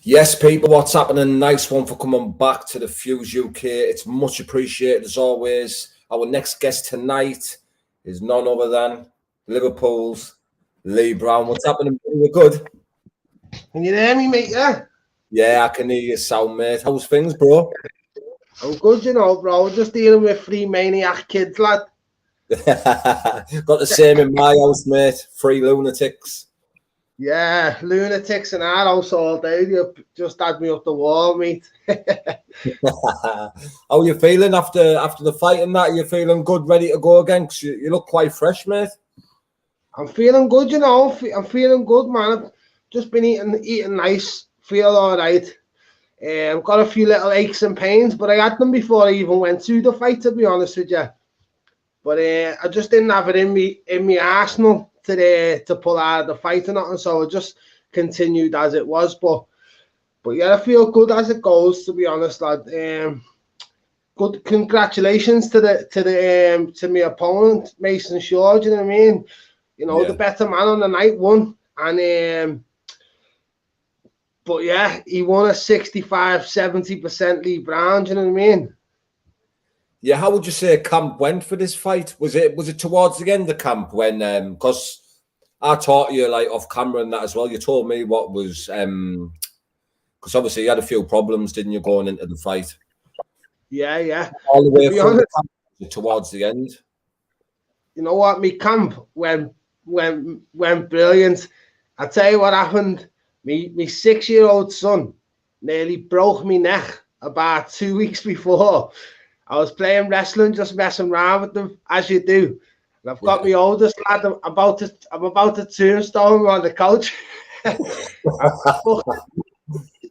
Yes, people, what's happening? Nice one for coming back to the Fuse UK. It's much appreciated as always. Our next guest tonight is none other than Liverpool's Lee Browne. What's happening? You're good? Can you hear me, mate? Yeah, I can hear you sound, mate. How's things, bro? I'm good, bro. Just dealing with 3 maniac kids, lad. Got the same in my house, mate. 3 lunatics. Yeah, lunatics in our house all day. You just had me up the wall, mate. How are you feeling after the fight and that? Are you feeling good, ready to go again? 'Cause you look quite fresh, mate. I'm feeling good, I'm feeling good, man. I've just been eating nice. Feel all right. Got a few little aches and pains, but I had them before I even went to the fight, to be honest with you. But I just didn't have it in me arsenal to pull out of the fight or nothing, so I just continued as it was. But yeah, I feel good as it goes, to be honest, lad. Good congratulations to my opponent, Mason Shaw. Do you know what I mean? The better man on the night won, and but yeah, he won a 65-70% Lee Browne. Do you know what I mean? Yeah, how would you say camp went for this fight? Was it towards the end of camp when because I taught you like off camera and that as well. You told me what was because obviously you had a few problems, didn't you, going into the fight? Yeah. All the way through the camp, towards the end. You know what? Me camp went brilliant. I tell you what happened. Me 6-year-old son nearly broke me neck about 2 weeks before. I was playing wrestling, just messing around with them, as you do. And I've got my oldest lad. I'm about to tombstone him on the couch. My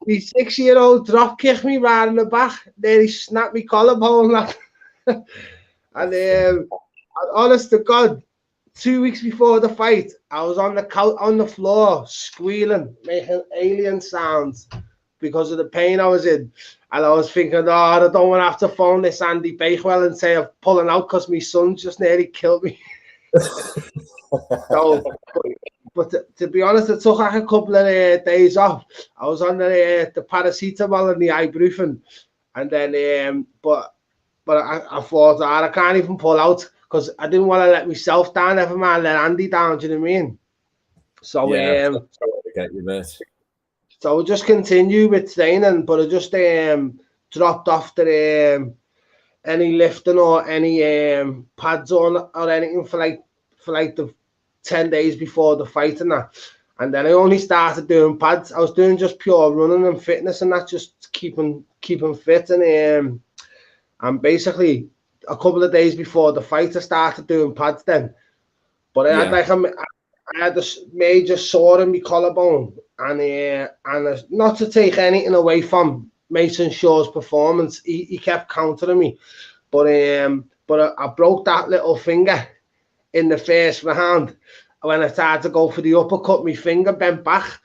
6-year-old drop kicked me right in the back. Nearly snapped me collarbone, lad. And honest to God, 2 weeks before the fight, I was on the floor squealing, making alien sounds because of the pain I was in. And I was thinking, I don't want to have to phone this Andy Bakewell and say I'm pulling out because my son just nearly killed me. But to be honest, it took like a couple of days off. I was on the paracetamol and the ibuprofen, and then but I thought, I can't even pull out because I didn't want to let myself down. Never mind let Andy down. Do you know what I mean? So yeah, get you, mate. So I just continued with training, but I just dropped off any lifting or any pads on or anything for like the 10 days before the fight and that. And then I only started doing pads. I was doing just pure running and fitness and that, just keeping fit. And basically a couple of days before the fight, I started doing pads then. But I had a major sore in my collarbone, and not to take anything away from Mason Shaw's performance, he kept countering me, but I broke that little finger in the first round. When I started to go for the uppercut, my finger bent back,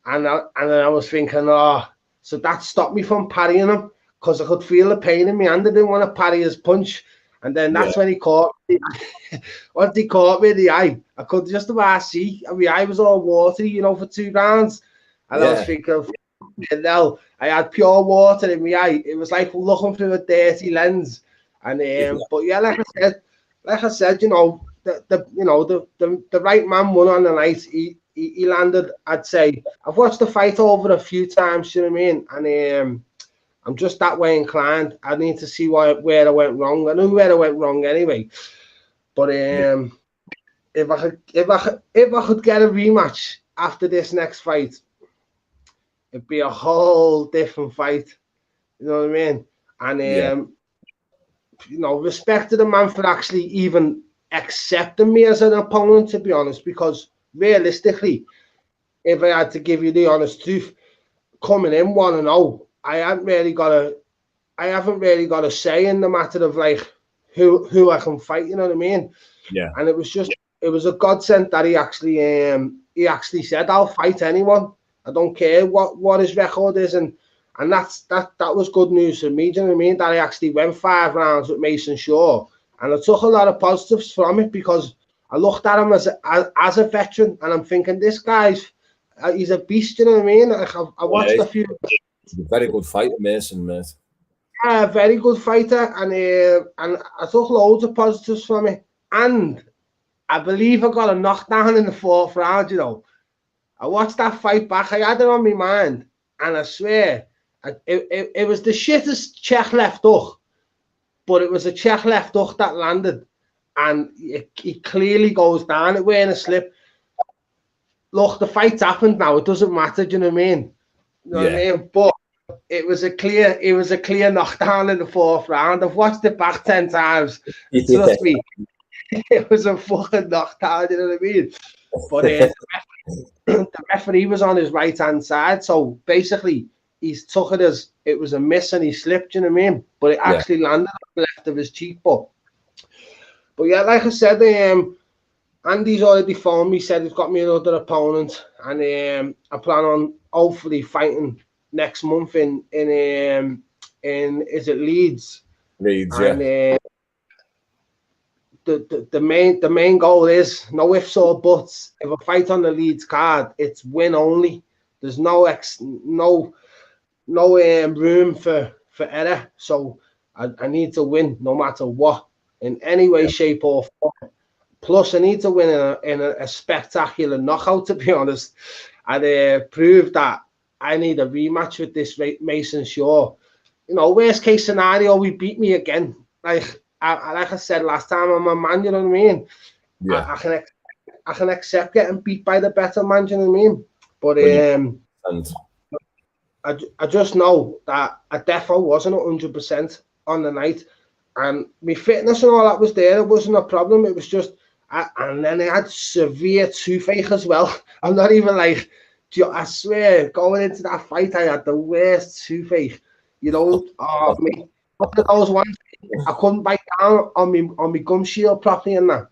and I was thinking, so that stopped me from parrying him because I could feel the pain in my hand. I didn't want to parry his punch. And then that's when he caught me. Once he caught me in the eye, I could just about see. My eye was all watery, for 2 rounds. And I was thinking, no, I had pure water in my eye. It was like looking through a dirty lens. And but yeah, like I said, the right man won on the night. He landed. I'd say I've watched the fight over a few times. You know what I mean? And I'm just that way inclined. I need to see where I went wrong. I knew where I went wrong anyway. But if I could get a rematch after this next fight, it'd be a whole different fight. You know what I mean? And respect to the man for actually even accepting me as an opponent, to be honest, because realistically, if I had to give you the honest truth, coming in 1-0, I haven't really got a say in the matter of like who I can fight. You know what I mean? Yeah. And it was a godsend that he actually said, I'll fight anyone. I don't care what his record is, and that was good news for me. Do you know what I mean? That I actually went 5 rounds with Mason Shaw, and I took a lot of positives from it because I looked at him as a veteran, and I'm thinking this guy's he's a beast, you know what I mean? I watched a few. He's a very good fighter, Mason, mate. Yeah, very good fighter, and I took loads of positives from it. And I believe I got a knockdown in the 4th round, you know. I watched that fight back, I had it on my mind, and I swear, it was the shittest check left hook, but it was a check left hook that landed, and it clearly goes down, it weren't a slip. Look, the fight's happened now, it doesn't matter, do you know what I mean? You know what I mean? But it was a clear knockdown in the 4th round. I've watched it back 10 times. Trust me, it was a fucking knockdown, you know what I mean? But the referee was on his right-hand side, so basically he's took it as it was a miss and he slipped, you know what I mean? But it actually landed on the left of his cheekbone. But yeah, like I said, Andy's already phoned me, said he's got me another opponent, and I plan on hopefully fighting next month in is it Leeds? Leeds, and, the main goal is no ifs or buts. If I fight on the Leeds card, it's win only. There's no room for error. So I need to win no matter what, in any way, shape or form. Plus, I need to win in a spectacular knockout, to be honest. And prove that I need a rematch with this Mason Shaw. You know, worst case scenario, we beat me again. Like I said last time, I'm a man, you know what I mean? Yeah. I can accept getting beat by the better man, you know what I mean? But I just know that I definitely wasn't 100% on the night. And my fitness and all that was there. It wasn't a problem. It was just, and then I had severe toothache as well. I'm not even like, I swear, going into that fight, I had the worst toothache. You know, one of those ones, I couldn't bite down on my gum shield properly and that.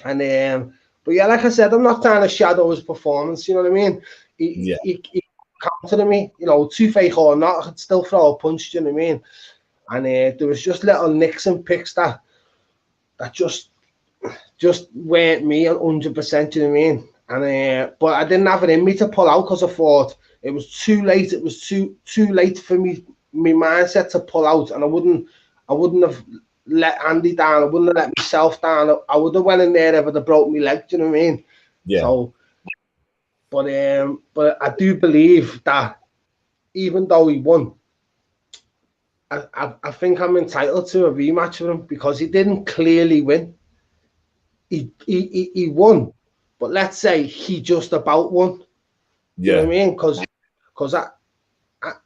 And but yeah, like I said, I'm not trying to shadow his performance. You know what I mean? He countered me. You know, toothache or not, I could still throw a punch. You know what I mean? And there was just little nicks and picks that just weren't me 100%. You know what I mean? And but I didn't have it in me to pull out because I thought it was too late. It was too late for me. My mindset to pull out, and I wouldn't have let Andy down. I wouldn't have let myself down. I would have went in there if I'd have broke my leg. Do you know what I mean? Yeah. So, but I do believe that even though he won, I think I'm entitled to a rematch with him because he didn't clearly win. He won, but let's say he just about won. Yeah. You know what I mean? Because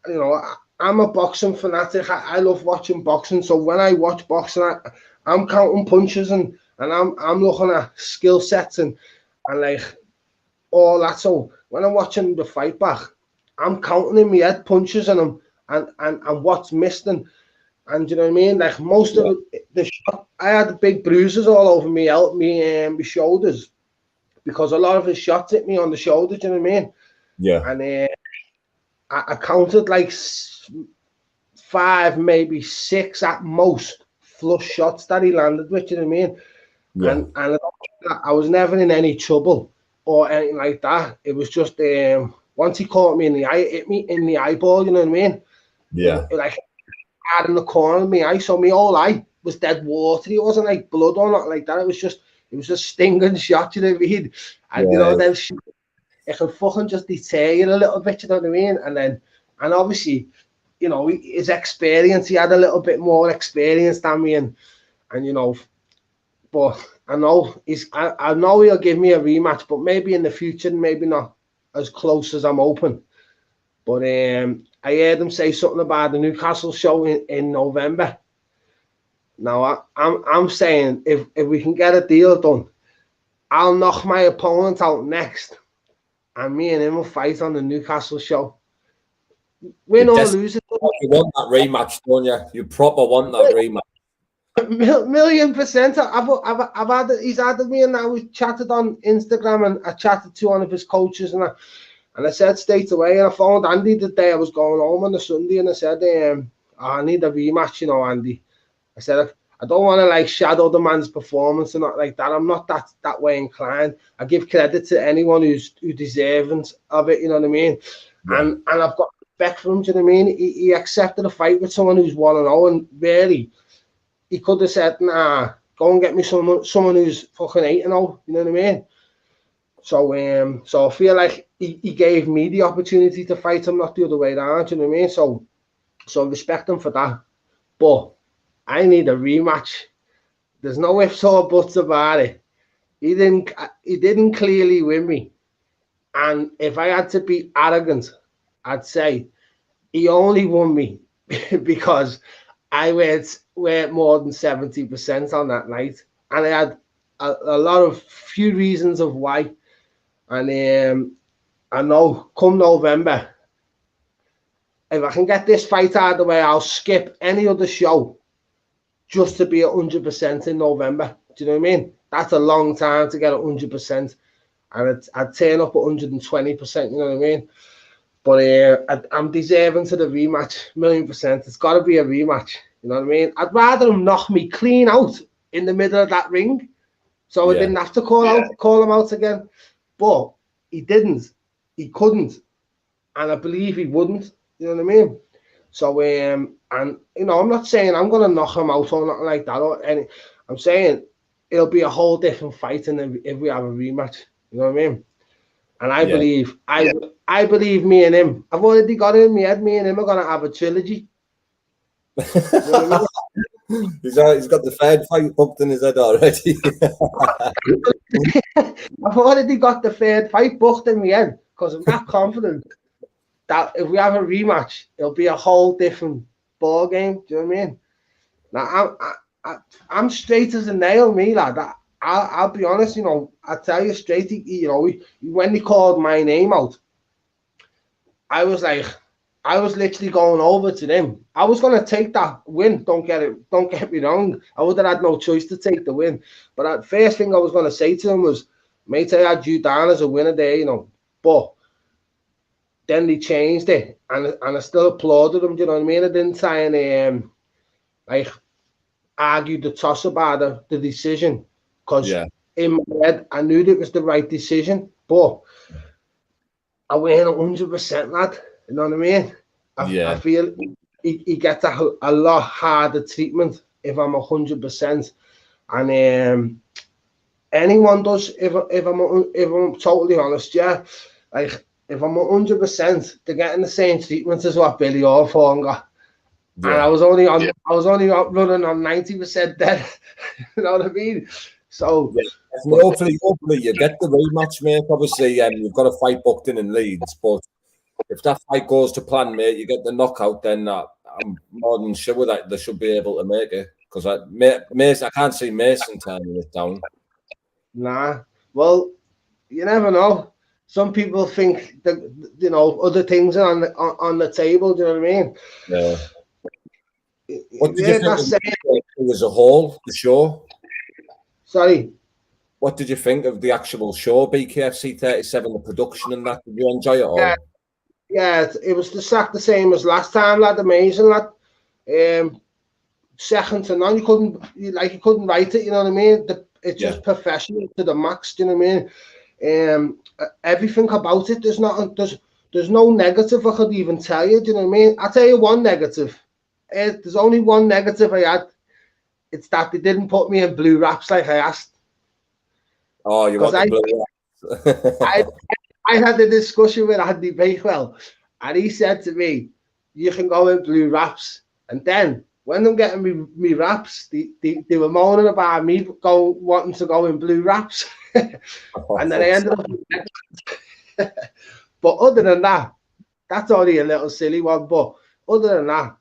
you know. I'm a boxing fanatic. I love watching boxing. So when I watch boxing, I'm counting punches and I'm looking at skill sets and like all that. So when I'm watching the fight back, I'm counting in my head punches and what's missed and you know what I mean. Like most of the shot, I had big bruises all over me shoulders because a lot of his shots hit me on the shoulders. You know what I mean? Yeah. And I counted like 5, maybe 6 at most flush shots that he landed with, you know what I mean? Yeah. And I was never in any trouble or anything like that. It was just once he caught me in the eye, it hit me in the eyeball, you know what I mean? Yeah. Like hard in the corner of my eye, so my whole eye was dead watery. It wasn't like blood or nothing like that. It was just stinging shot, you know what I mean? And you know, then it can fucking just deter you a little bit, you know what I mean? And obviously, you know, his experience, he had a little bit more experience than me, and you know, but I know I know he'll give me a rematch, but maybe in the future, maybe not as close as I'm hoping. But I heard him say something about the Newcastle show in November. Now I'm saying if we can get a deal done, I'll knock my opponent out next, and me and him will fight on the Newcastle show. Win or lose it. You want that rematch, don't you? You proper want that rematch. 1,000,000%. I've had he's added me, and now we chatted on Instagram, and I chatted to one of his coaches, and I said straight away, and I phoned Andy the day I was going home on the Sunday, and I said, I need a rematch, you know, Andy. I said I don't want to like shadow the man's performance and not like that. I'm not that way inclined. I give credit to anyone who deserves of it. You know what I mean? Yeah. And I've got respect for him. Do you know what I mean? He accepted a fight with someone who's 1-0, and really, he could have said, "Nah, go and get me someone who's fucking 8-0." You know what I mean? So I feel like he gave me the opportunity to fight him, not the other way around. Do you know what I mean? So respect him for that. But I need a rematch. There's no ifs or buts about it. He didn't clearly win me. And if I had to be arrogant, I'd say he only won me because I went more than 70% on that night. And I had a few reasons of why. And I know come November, if I can get this fight out of the way, I'll skip any other show just to be 100% in November. Do you know what I mean? That's a long time to get 100%. And I'd turn up at 120%, you know what I mean? But I'm deserving to the rematch, 1,000,000%. It's got to be a rematch, you know what I mean? I'd rather him knock me clean out in the middle of that ring, so I didn't have to call him out again. But he didn't. He couldn't. And I believe he wouldn't. You know what I mean? So, and, you know, I'm not saying I'm going to knock him out or nothing like that. I'm saying it'll be a whole different fight if we have a rematch. You know what I mean? And I believe, I believe me and him, I've already got it in my head, me and him are going to have a trilogy. You know what I mean? He's got the third fight booked in his head already. I've already got the third fight booked in my head because I'm that confident that if we have a rematch, it'll be a whole different ball game. Do you know what I mean? Now I'm straight as a nail, me lad. I'll be honest, you know. I tell you straight, you know, when he called my name out, I was literally going over to them. I was gonna take that win. Don't get me wrong. I would have had no choice to take the win. But the first thing I was gonna say to him was, "Mate, I had you down as a winner there, you know." But then they changed it, and I still applauded them. Do you know what I mean? I didn't try and like argue the toss about the decision, because in my head I knew it was the right decision. But I weren't 100%, lad. You know what I mean? I feel he gets a lot harder treatment if I'm 100%, and anyone does. If I'm totally honest, like. If I'm 100%, they're getting the same treatment as what Billy Hawthorne got. Yeah. And I was only running on 90% then. You know what I mean? So hopefully you get the rematch, mate. Obviously, you've got a fight booked in Leeds, but if that fight goes to plan, mate, you get the knockout, then I'm more than sure that they should be able to make it. Because I can't see Mason turning it down. Nah. Well, you never know. Some people think that, you know, other things are on the table. Do you know what I mean? Yeah. What did you think as a whole, the show? Sorry? What did you think of the actual show, BKFC 37, the production and that? Did you enjoy it all? Yeah, it was the same as last time, lad. Amazing, lad. Second to none. You couldn't write it, you know what I mean? It's just professional to the max, do you know what I mean? Everything about it, there's no negative I could even tell you. Do you know what I mean? I'll tell you one negative. There's only one negative I had. It's that they didn't put me in blue wraps like I asked. Oh, you want the blue wraps? I had a discussion with Andy Bakewell, and he said to me, "You can go in blue wraps." And then when I'm getting me wraps, they were moaning about me wanting to go in blue wraps. And then I ended up. But other than that, that's only a little silly one. But other than that,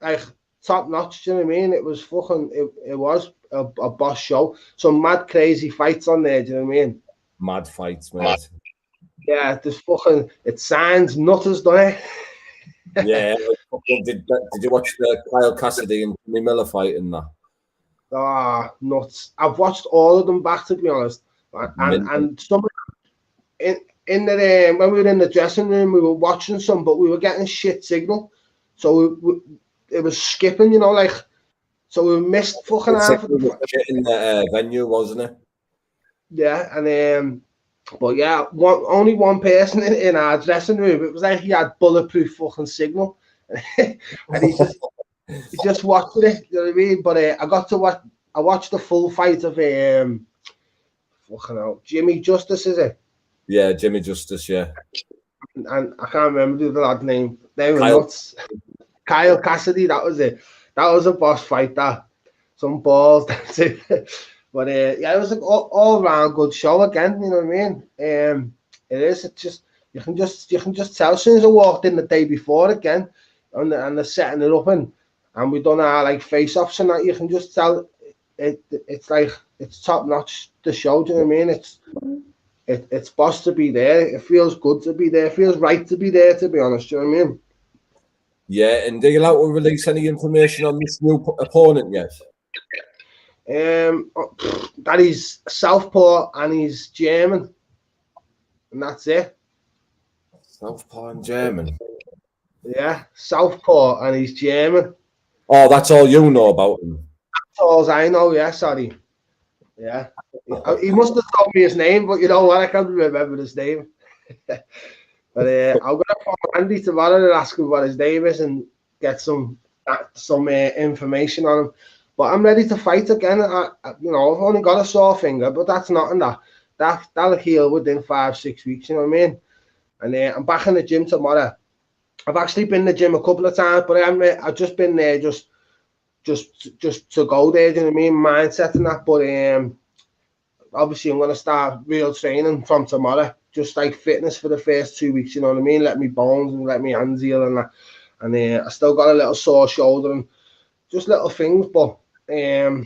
like top notch. Do you know what I mean? It was fucking. It was a boss show. Some mad crazy fights on there. Do you know what I mean? Mad fights, mate. Yeah, there's fucking. It sounds nutters, doesn't it? Yeah. Did you watch the Kyle Cassidy and Jimmy Miller fight in that? Ah, nuts! I've watched all of them back, to be honest, and some in the when we were in the dressing room, we were watching some, but we were getting shit signal, so it was skipping, you know, like So we missed fucking The half of signal was the shit in the venue, wasn't it? yeah, and but yeah, only one person in our dressing room. It was like he had bulletproof fucking signal, and he just watched it. You know what I mean? But I got to watch. I watched the full fight of fucking hell, Jimmy Justice, is it? Yeah, Jimmy Justice. Yeah, And I can't remember the lad's name. They were Kyle. nuts. Kyle Cassidy, that was it. That was a boss fight. That some balls. That's it. But yeah, it was an all round good show again. You know what I mean? It is. It's just you can just tell as soon as I walked in the day before again, and they're setting it up and we done our like face offs and that. You can just tell it's like it's top notch. The show. Do you know what I mean? It's boss to be there. It feels good to be there. It feels right to be there. To be honest, do you know what I mean? Yeah, and are you allowed to release any information on this new opponent yet? That he's Southpaw and he's German, and that's it. Southpaw and German. Yeah, Southpaw and he's German. Oh, that's all you know about him. That's all I know. Yeah, sorry. Yeah, he must have told me his name, but you know what? I can't remember his name. But I'm gonna phone Andy tomorrow and ask him what his name is and get some information on him. But I'm ready to fight again. I've only got a sore finger, but that's nothing. That'll heal within 5-6 weeks. You know what I mean? And I'm back in the gym tomorrow. I've actually been in the gym a couple of times, but I've just been there just to go there. Do you know what I mean? Mindset and that. But obviously I'm gonna start real training from tomorrow. Just like fitness for the first 2 weeks. You know what I mean? Let me bones and let me hands heal and that. And I still got a little sore shoulder and just little things, but I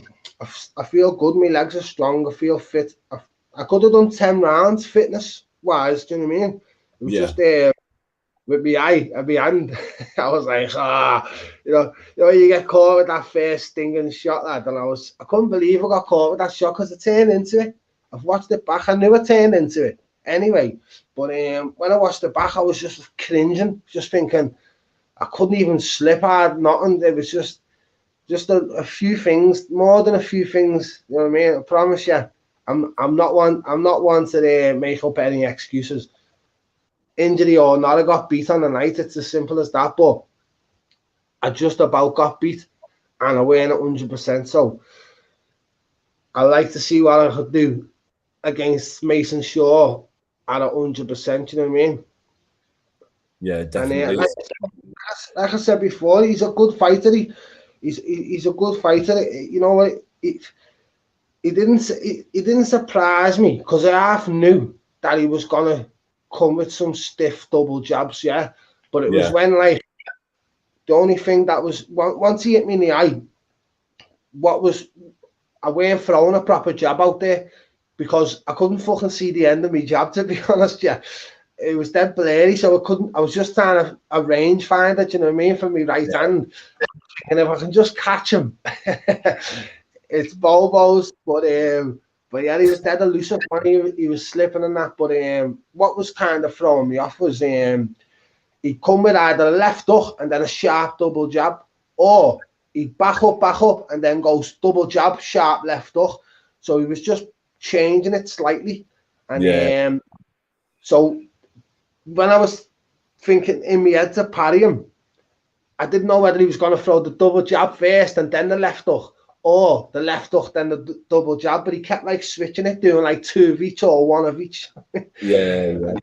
feel good. My legs are strong. I feel fit. I could have done 10 rounds fitness wise. Do you know what I mean? It was just with my hand. I was like, you get caught with that first stinging shot, lad, and I couldn't believe I got caught with that shot because I turned into it. I've watched it back. I knew I turned into it anyway. But when I watched it back, I was just cringing, just thinking I couldn't even slip hard. Nothing. It was just a few things, more than a few things. You know what I mean? I promise you, I'm not one to make up any excuses. Injury or not, I got beat on the night. It's as simple as that. But I just about got beat, and I weren't 100%. So I like to see what I could do against Mason Shaw at 100%. You know what I mean? Yeah, definitely. And like I said before, he's a good fighter. He's a good fighter. You know what? He didn't surprise me because I half knew that he was gonna come with some stiff double jabs, yeah. But it was when like the only thing that was once he hit me in the eye, I weren't throwing a proper jab out there because I couldn't fucking see the end of my jab, to be honest, yeah. It was dead blurry, so I was just trying to arrange find it, you know what I mean, for my right hand. And if I can just catch him, it's Bobos, but yeah, he was dead elusive when he was slipping and that. But what was kind of throwing me off was he'd come with either a left hook and then a sharp double jab, or he'd back up and then goes double jab, sharp left hook. So he was just changing it slightly. And so when I was thinking in my head to parry him, I didn't know whether he was going to throw the double jab first and then the left hook, or the left hook, then the double jab, but he kept like switching it, doing like 2 of each or 1 of each. Yeah.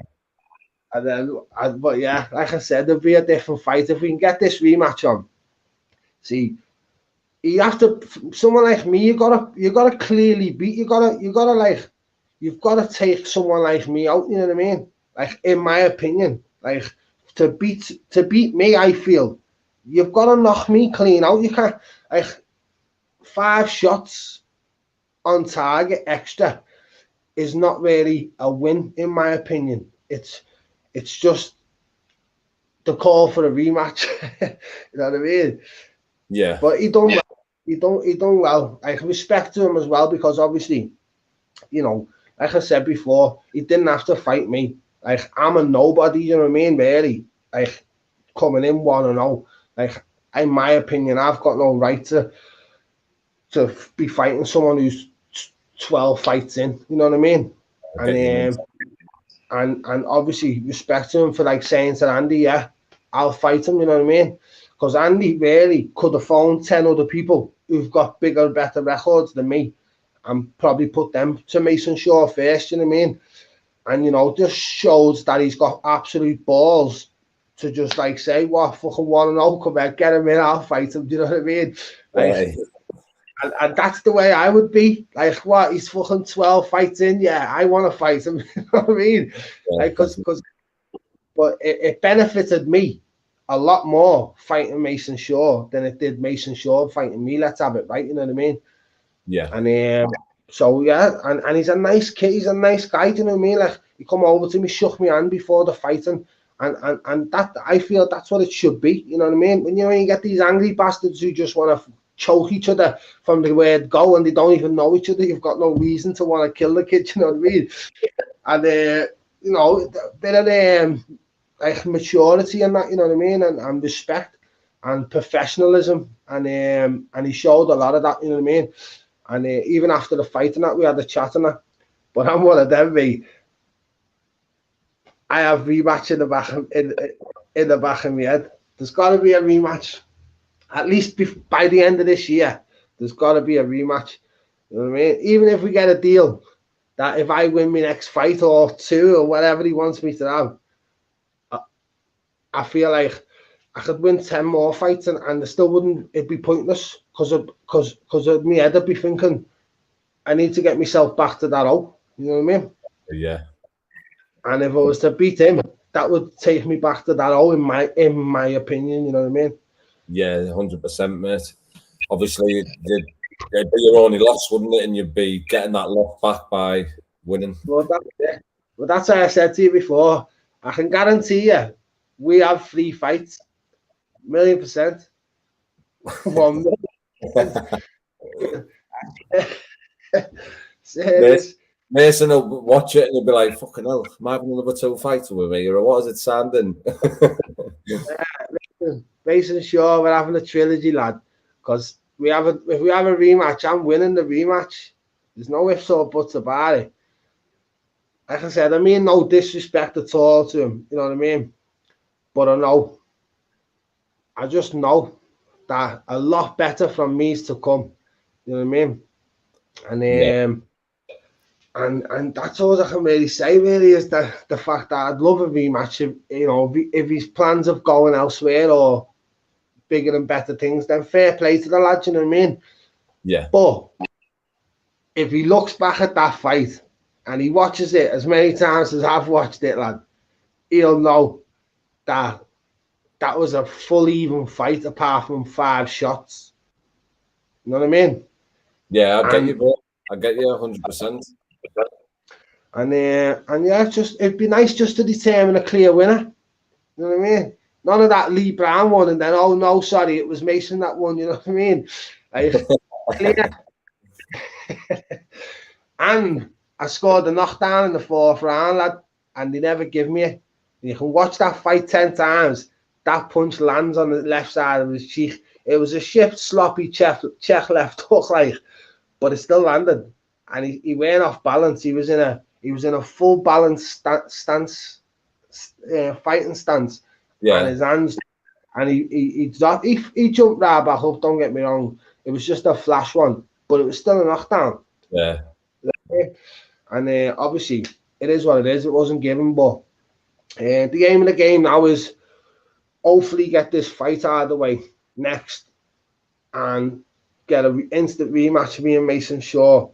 And then, but yeah, like I said, there'll be a different fight if we can get this rematch on. See, you have to, someone like me, you gotta clearly beat. You gotta take someone like me out. You know what I mean? Like in my opinion, like to beat me, I feel you've got to knock me clean out. You can't like 5 shots on target extra is not really a win in my opinion. It's just the call for a rematch. You know what I mean? Yeah. But he done well. He done well. I respect to him as well because obviously, you know, like I said before, he didn't have to fight me. Like I'm a nobody. You know what I mean? Really, like coming in 1-0. Like in my opinion, I've got no right to to be fighting someone who's 12 fights in, you know what I mean? And obviously respect to him for like saying to Andy, yeah, I'll fight him, you know what I mean? Because Andy really could have phoned 10 other people who've got bigger, better records than me and probably put them to Mason Shaw first, you know what I mean? And, you know, just shows that he's got absolute balls to just like say, what, fucking 1-0, come back, get him in, I'll fight him, do you know what I mean? Like, and that's the way I would be. Like, what, he's fucking 12 fights in, yeah, I want to fight him, you know what I mean? Like, but it benefited me a lot more fighting Mason Shaw than it did Mason Shaw fighting me, let's have it right, you know what I mean? Yeah. And so yeah, and he's a nice kid, he's a nice guy, do you know what I mean? Like, he come over to me, shook my hand before the fighting, and that, I feel that's what it should be, you know what I mean? When you get these angry bastards who just want to choke each other from the word go and they don't even know each other, you've got no reason to want to kill the kid, you know what I mean? And you know, a bit of like maturity and that, you know what I mean, and respect and professionalism, and he showed a lot of that, you know what I mean? And even after the fight and that, we had a chat and that. But I'm one of them, me. I have rematch in the back of my head. There's got to be a rematch, at least by the end of this year. There's got to be a rematch. You know what I mean? Even if we get a deal that if I win my next fight or two or whatever he wants me to have, I feel like I could win 10 more fights and it still wouldn't, it'd be pointless because of me head, I'd be thinking, I need to get myself back to that O. You know what I mean? Yeah. And if I was to beat him, that would take me back to that O in my opinion, you know what I mean? Yeah, 100%, mate. Obviously, it'd be your only loss, wouldn't it? And you'd be getting that loss back by winning. Well, that's why I said to you before, I can guarantee you, we have 3 fights, 1,000,000%. 1,000,000%. Serious. Mason will watch it and he'll be like, fucking hell, am I having another 2 fights with me? Or what is it sounding? Mason Shaw, we're having a trilogy, lad. Because if we have a rematch, I'm winning the rematch. There's no ifs or buts about it. Like I said, I mean no disrespect at all to him, you know what I mean? But I just know that a lot better from me is to come. You know what I mean? And Yeah. and that's all I can really say. Really, is the fact that I'd love a rematch. If his plans of going elsewhere or bigger and better things, then fair play to the lad. You know what I mean? Yeah. But if he looks back at that fight and he watches it as many times as I've watched it, lad, he'll know that was a full even fight apart from 5 shots. You know what I mean? Yeah, I get you, bro. I get you 100%. And yeah, it'd be nice just to determine a clear winner. You know what I mean? None of that Lee Browne one and then, oh no, sorry, it was Mason that won, you know what I mean? Like, clear. And I scored a knockdown in the 4th round, lad, and they never give me it. You can watch that fight 10 times. That punch lands on the left side of his cheek. It was a shift, sloppy check left hook, like, but it still landed. And he went off balance. He was in a full balance stance, fighting stance. Yeah. And his hands, and he jumped right back up. Don't get me wrong. It was just a flash one, but it was still a knockdown. Yeah. And obviously, it is what it is. It wasn't given, but the aim of the game now is hopefully get this fight out of the way next and get an instant rematch of me and Mason Shaw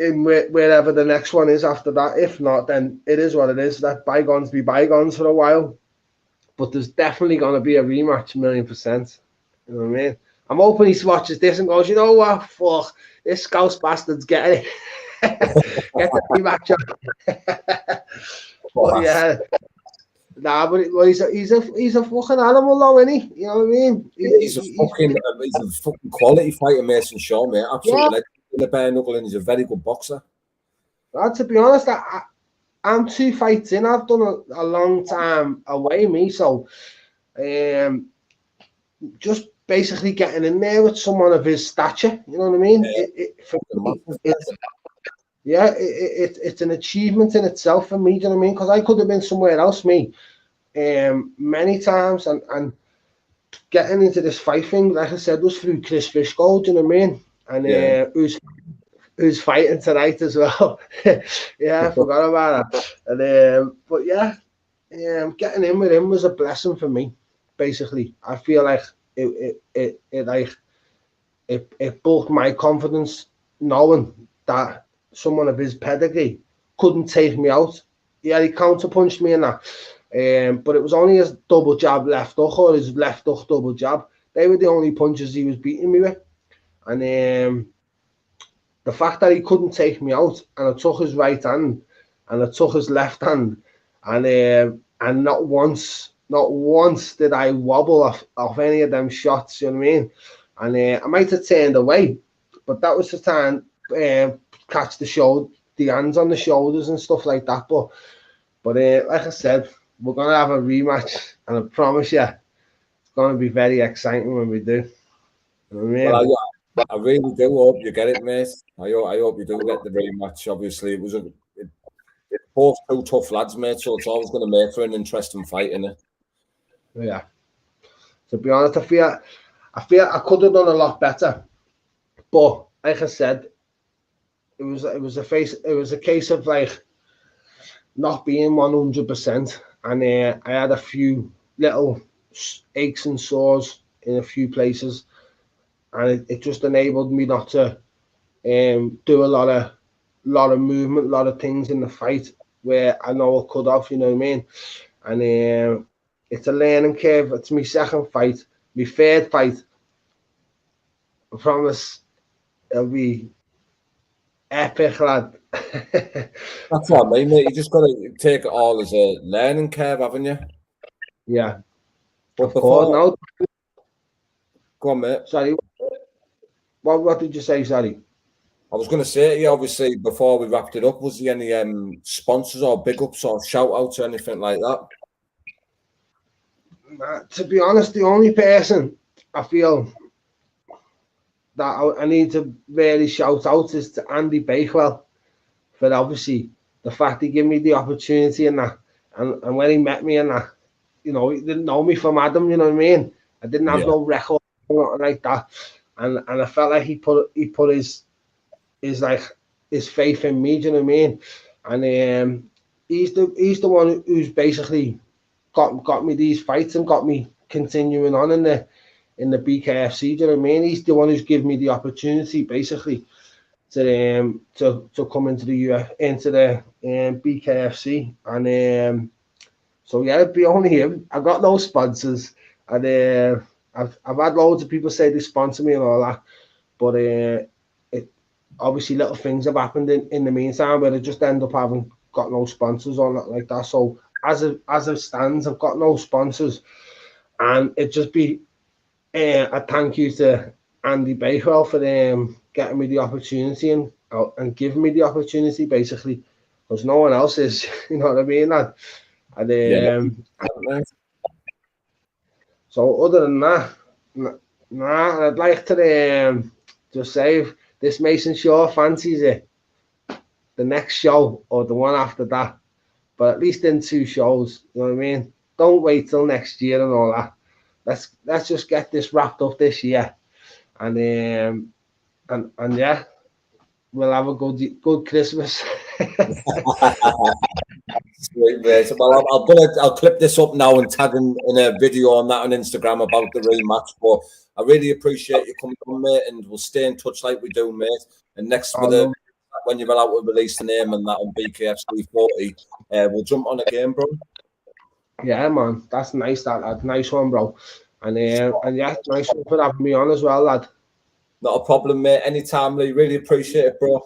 in wherever the next one is after that. If not, then it is what it is. Let bygones be bygones for a while. But there's definitely going to be a rematch, 1,000,000%. You know what I mean? I'm hoping he watches this and goes, you know what? Fuck, this Scouse bastard's getting it. Get the rematch on. But yeah. Nah, but he's a fucking animal though, isn't he? You know what I mean? He's a fucking quality fighter, Mason Shaw, mate. Absolutely. In the bare knuckle, and he's a very good boxer. To be honest, I'm 2 fights in. I've done a long time away, me. So, just basically getting in there with someone of his stature. You know what I mean? For me, it's an achievement in itself for me. Do you know what I mean? Because I could have been somewhere else, many times, and getting into this fight thing, like I said, was through Chris Fishgold. Do you know what I mean? And who's fighting tonight as well? Yeah, I forgot about that. And but yeah, getting in with him was a blessing for me. Basically, I feel like it bulked my confidence knowing that someone of his pedigree couldn't take me out. Yeah, he counterpunched me in that. But it was only his double jab left hook or his left hook double jab. They were the only punches he was beating me with. And the fact that he couldn't take me out, and I took his right hand and I took his left hand, and not once did I wobble off any of them shots. You know what I mean? And I might have turned away, but that was the time catch the hands on the shoulders and stuff like that. But like I said, we're gonna have a rematch, and I promise you, it's gonna be very exciting when we do. You know what I mean? Well, I really do hope you get it, mate. I hope you do get the rematch. Obviously, it was both two tough lads, mate. So it's always going to make for an interesting fight, innit? Yeah. To be honest, I feel I could have done a lot better, but like I said, it was a case of like not being 100%, and I had a few little aches and sores in a few places, and it just enabled me not to do a lot of movement, a lot of things in the fight where I know I could have, you know what I mean? And it's a learning curve. It's my second fight, my third fight. I promise it'll be epic, lad. That's what I mean, mate. You just got to take it all as a learning curve, haven't you? Yeah. But of course. No. Go on, mate. Sorry. What did you say, sorry? I was going to say to you, obviously, before we wrapped it up, was there any sponsors or big ups or shout outs or anything like that? To be honest, the only person I feel that I need to really shout out is to Andy Bakewell for obviously the fact he gave me the opportunity and that, and when he met me and that, you know, he didn't know me from Adam, you know what I mean? I didn't have no record or nothing like that, and I felt like he put his faith in me, do you know what I mean? And he's the one who's basically got me these fights and got me continuing on in the BKFC. Do you know what I mean? He's the one who's given me the opportunity basically to come into the BKFC, and so yeah, it'd be only him. I got no sponsors, and I've had loads of people say they sponsor me and all that, but it obviously little things have happened in the meantime where I just end up having got no sponsors or nothing like that. So as it stands, I've got no sponsors, and it just be a thank you to Andy Bakewell for getting me the opportunity and giving me the opportunity basically, because no one else is. You know what I mean, lad? And so other than that, I'd like to just say if this Mason Shaw fancies it, the next show or the one after that, but at least in 2 shows. You know what I mean? Don't wait till next year and all that. Let's just get this wrapped up this year, and yeah, we'll have a good Christmas. Sweet, mate. Well, I'll clip this up now and tag in a video on that on Instagram about the rematch. But I really appreciate you coming on, mate, and we'll stay in touch like we do, mate. And next when you're allowed to release the name and that on BKFC 40, we'll jump on again, bro. Yeah, man, that's nice. That nice one, bro. And yeah, nice one for having me on as well, lad. Not a problem, mate. Anytime, Lee. Really appreciate it, bro.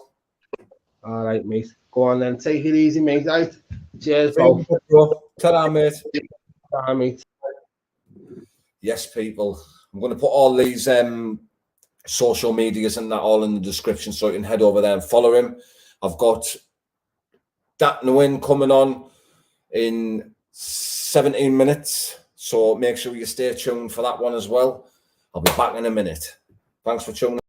All right, mate. Go on then. Take it easy, mate. Right. Cheers, bro. Ta-ra, mate. Ta-ra, mate. Yes, people. I'm going to put all these social medias and that all in the description so you can head over there and follow him. I've got Datnowin coming on in 17 minutes, so make sure you stay tuned for that one as well. I'll be back in a minute. Thanks for tuning in.